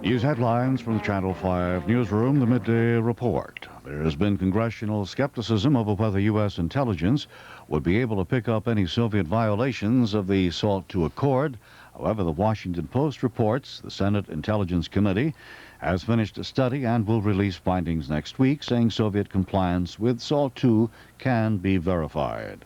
News headlines from the Channel 5 newsroom, the Midday Report. There has been congressional skepticism over whether U.S. intelligence would be able to pick up any Soviet violations of the SALT II Accord. However, the Washington Post reports the Senate Intelligence Committee has finished a study and will release findings next week, saying Soviet compliance with SALT II can be verified.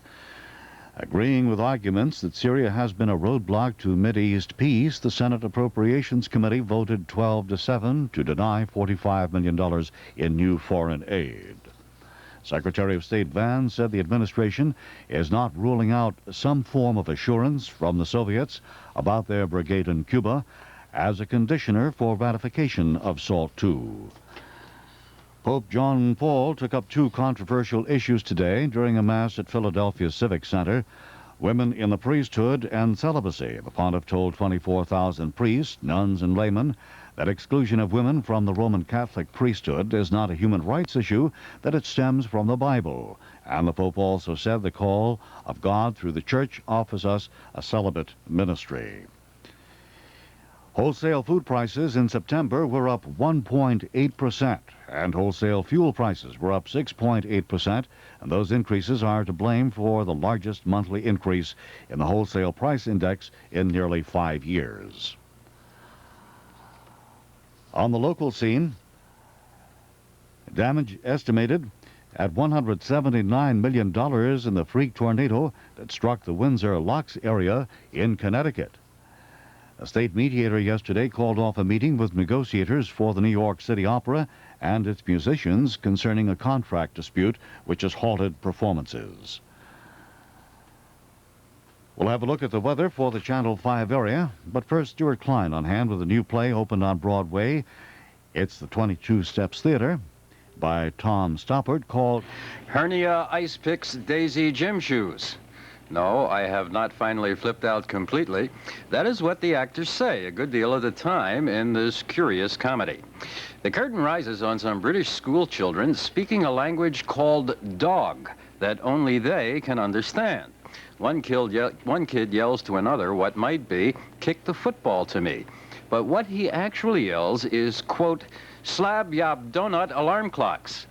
Agreeing with arguments that Syria has been a roadblock to Mideast peace, the Senate Appropriations Committee voted 12-7 to deny $45 million in new foreign aid. Secretary of State Vance said the administration is not ruling out some form of assurance from the Soviets about their brigade in Cuba as a conditioner for ratification of SALT II. Pope John Paul took up two controversial issues today during a mass at Philadelphia Civic Center: women in the priesthood and celibacy. The pontiff told 24,000 priests, nuns, and laymen that exclusion of women from the Roman Catholic priesthood is not a human rights issue, that it stems from the Bible. And the Pope also said the call of God through the Church offers us a celibate ministry. Wholesale food prices in September were up 1.8%, and wholesale fuel prices were up 6.8%, and those increases are to blame for the largest monthly increase in the wholesale price index in nearly 5 years. On the local scene, damage estimated at $179 million in the freak tornado that struck the Windsor Locks area in Connecticut. A state mediator yesterday called off a meeting with negotiators for the New York City Opera and its musicians concerning a contract dispute which has halted performances. We'll have a look at the weather for the Channel 5 area, but first, Stuart Klein on hand with a new play opened on Broadway. It's the 22 Steps Theater by Tom Stoppard, called Hernia Ice Picks Daisy Gym Shoes. No, I have not finally flipped out completely. That is what the actors say a good deal of the time in this curious comedy. The curtain rises on some British school children speaking a language called dog that only they can understand. One kid yells to another what might be, "Kick the football to me." But what he actually yells is, quote, "Slab yob donut alarm clocks."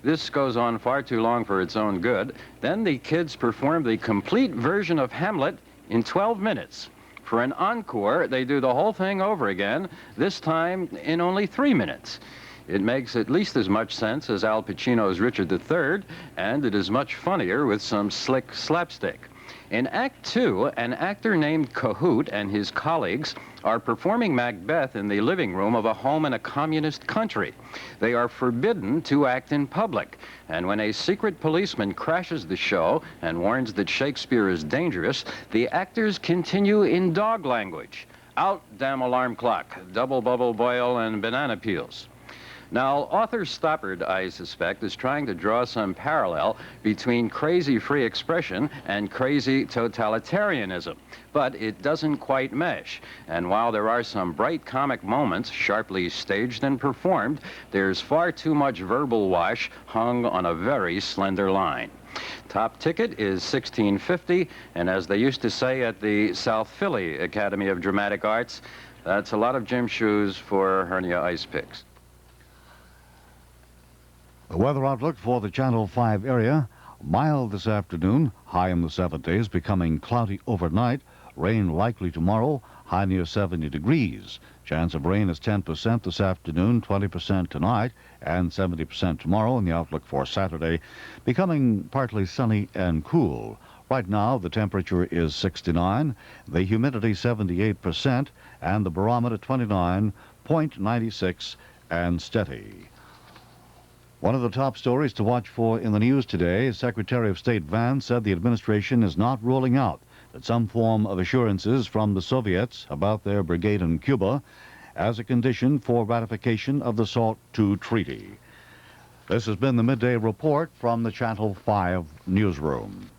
This goes on far too long for its own good. Then the kids perform the complete version of Hamlet in 12 minutes. For an encore, they do the whole thing over again, this time in only 3 minutes. It makes at least as much sense as Al Pacino's Richard III, and it is much funnier with some slick slapstick. In Act 2, an actor named Cahoot and his colleagues are performing Macbeth in the living room of a home in a communist country. They are forbidden to act in public, and when a secret policeman crashes the show and warns that Shakespeare is dangerous, the actors continue in dog language. Out, damn alarm clock, double bubble boil, and banana peels. Now, author Stoppard, I suspect, is trying to draw some parallel between crazy free expression and crazy totalitarianism, but it doesn't quite mesh. And while there are some bright comic moments sharply staged and performed, there's far too much verbal wash hung on a very slender line. Top ticket is $16.50, and as they used to say at the South Philly Academy of Dramatic Arts, that's a lot of gym shoes for hernia ice picks. The weather outlook for the Channel 5 area: mild this afternoon, high in the 70s, becoming cloudy overnight. Rain likely tomorrow, high near 70 degrees. Chance of rain is 10% this afternoon, 20% tonight, and 70% tomorrow. And the outlook for Saturday, becoming partly sunny and cool. Right now, the temperature is 69, the humidity 78%, and the barometer 29.96 and steady. One of the top stories to watch for in the news today, Secretary of State Vance said the administration is not ruling out that some form of assurances from the Soviets about their brigade in Cuba as a condition for ratification of the SALT II treaty. This has been the Midday Report from the Channel 5 newsroom.